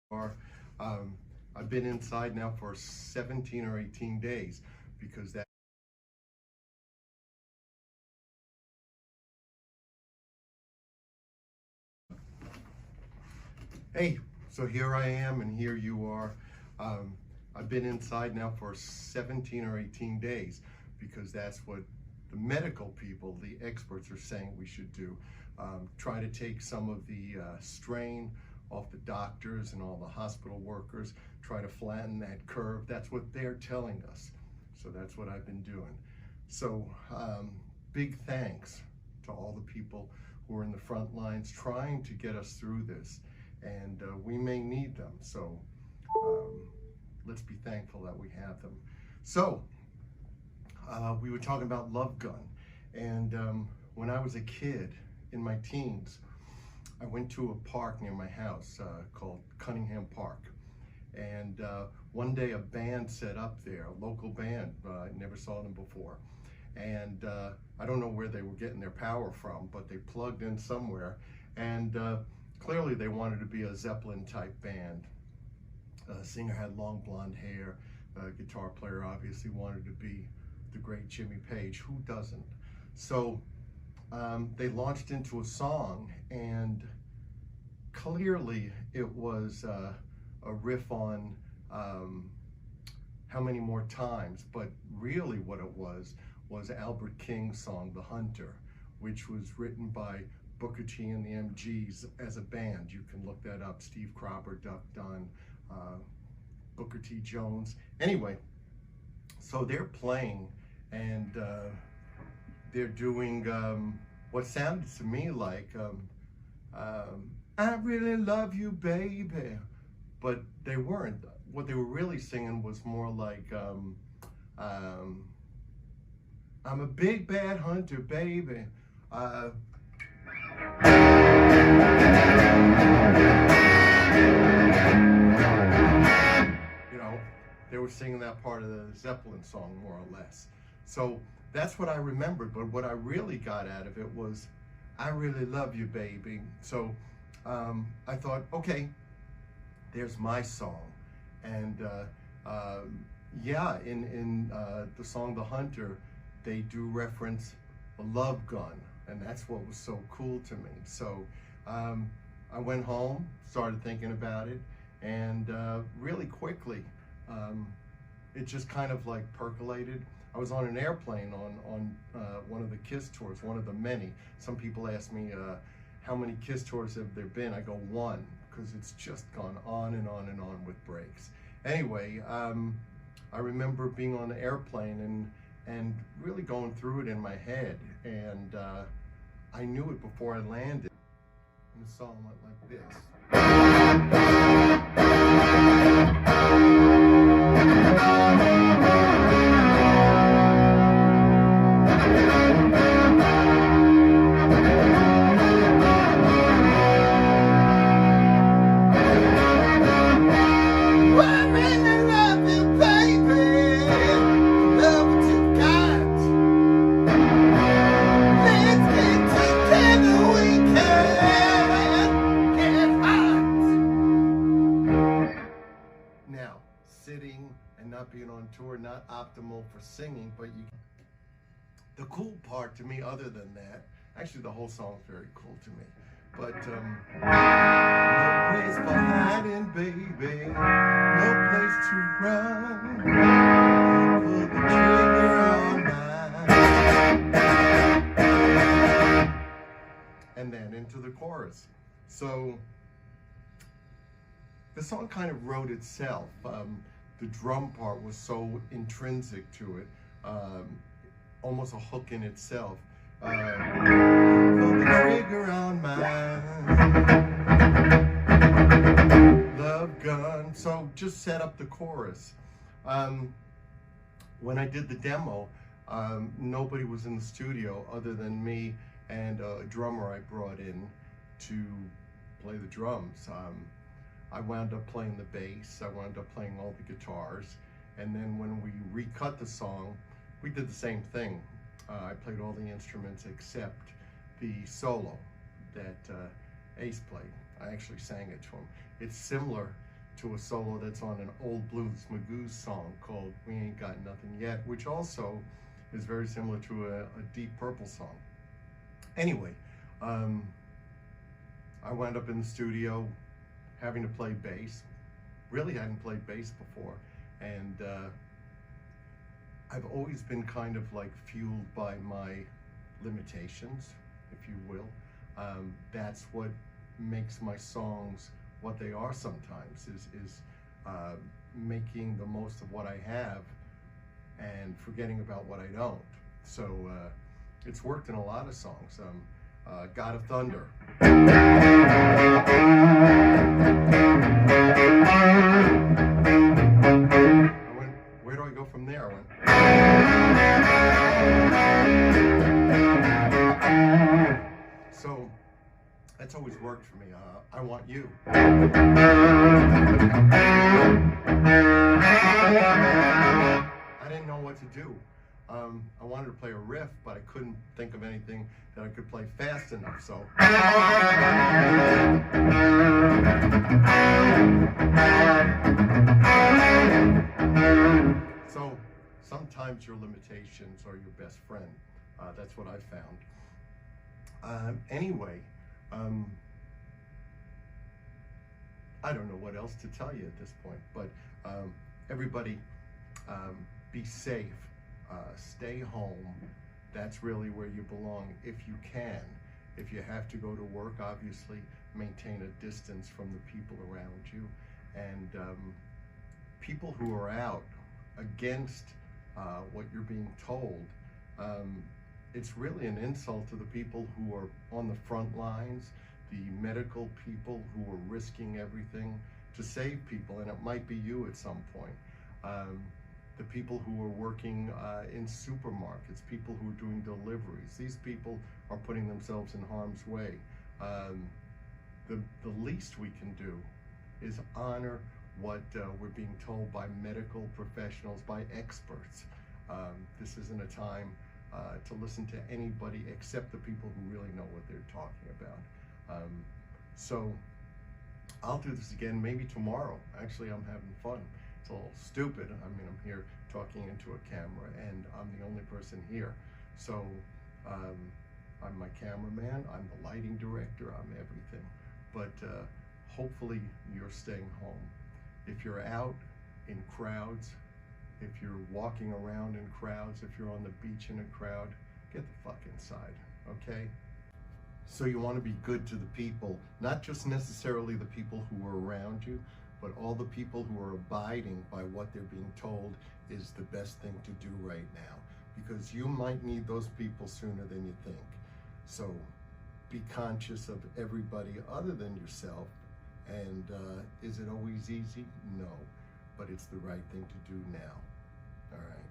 Or I've been inside now for 17 or 18 days because that. Hey, so here I am and here you are. I've been inside now for 17 or 18 days because that's what the medical people, the experts, are saying we should do. Try to take some of the strain off the doctors and all the hospital workers, try to flatten that curve. That's what they're telling us. So that's what I've been doing. So big thanks to all the people who are in the front lines trying to get us through this. And we may need them. So let's be thankful that we have them. So we were talking about Love Gun. And when I was a kid in my teens, I went to a park near my house called Cunningham Park. And one day a band set up there, a local band. I never saw them before. And I don't know where they were getting their power from, but they plugged in somewhere. And clearly they wanted to be a Zeppelin type band. Singer had long blonde hair. Guitar player obviously wanted to be the great Jimmy Page. Who doesn't? So they launched into a song, and clearly it was a riff on How Many More Times, but really what it was Albert King's song, The Hunter, which was written by Booker T and the MGs as a band. You can look that up. Steve Cropper, Duck Dunn, Booker T. Jones. Anyway, so they're playing, and they're doing what sounded to me like I really love you, baby. But they weren't. What they were really singing was more like I'm a big bad hunter, baby. You know, they were singing that part of the Zeppelin song, more or less. So that's what I remembered, but what I really got out of it was, I really love you, baby. So I thought, okay, there's my song. And yeah, in the song The Hunter, they do reference a love gun, and that's what was so cool to me. So I went home, started thinking about it, and really quickly, it just kind of like percolated. I was on an airplane on one of the KISS tours, one of the many. Some people ask me, how many KISS tours have there been? I go, one, because it's just gone on and on and on with breaks. Anyway, I remember being on the airplane and really going through it in my head, and I knew it before I landed. And the song went like this. Sitting and not being on tour, not optimal for singing, but the cool part to me, other than that, actually the whole song is very cool to me, but no place for hiding, baby, no place to run, pull the trigger on mine, and then into the chorus. So the song kind of wrote itself. The drum part was so intrinsic to it, almost a hook in itself. Pull the trigger on mine, love gun. So just set up the chorus. When I did the demo, nobody was in the studio other than me and a drummer I brought in to play the drums. I wound up playing the bass, I wound up playing all the guitars, and then when we recut the song, we did the same thing. I played all the instruments except the solo that Ace played. I actually sang it to him. It's similar to a solo that's on an old Blues Magoo's song called We Ain't Got Nothing Yet, which also is very similar to a Deep Purple song. Anyway, I wound up in the studio having to play bass. Really hadn't played bass before, and I've always been kind of like fueled by my limitations, if you will. That's what makes my songs what they are sometimes, is making the most of what I have and forgetting about what I don't. So it's worked in a lot of songs. God of Thunder. I went, where do I go from there? I went. So that's always worked for me. I Want You. I didn't know what to do. I wanted to play a riff, but I couldn't think of anything that I could play fast enough, so. So, sometimes your limitations are your best friend. That's what I found. Anyway, I don't know what else to tell you at this point, but everybody be safe. Stay home. That's really where you belong if you can. If you have to go to work, obviously maintain a distance from the people around you. And people who are out against what you're being told, it's really an insult to the people who are on the front lines, the medical people who are risking everything to save people, and it might be you at some point. The people who are working in supermarkets, people who are doing deliveries. These people are putting themselves in harm's way. The least we can do is honor what we're being told by medical professionals, by experts. This isn't a time to listen to anybody except the people who really know what they're talking about. So I'll do this again maybe tomorrow. Actually, I'm having fun. It's a little stupid. I mean, I'm here talking into a camera and I'm the only person here. So I'm my cameraman, I'm the lighting director, I'm everything. But hopefully you're staying home. If you're out in crowds, if you're walking around in crowds, if you're on the beach in a crowd, get the fuck inside, okay? So you want to be good to the people, not just necessarily the people who are around you, but all the people who are abiding by what they're being told is the best thing to do right now, because you might need those people sooner than you think. So be conscious of everybody other than yourself. And is it always easy? No, but it's the right thing to do now. All right.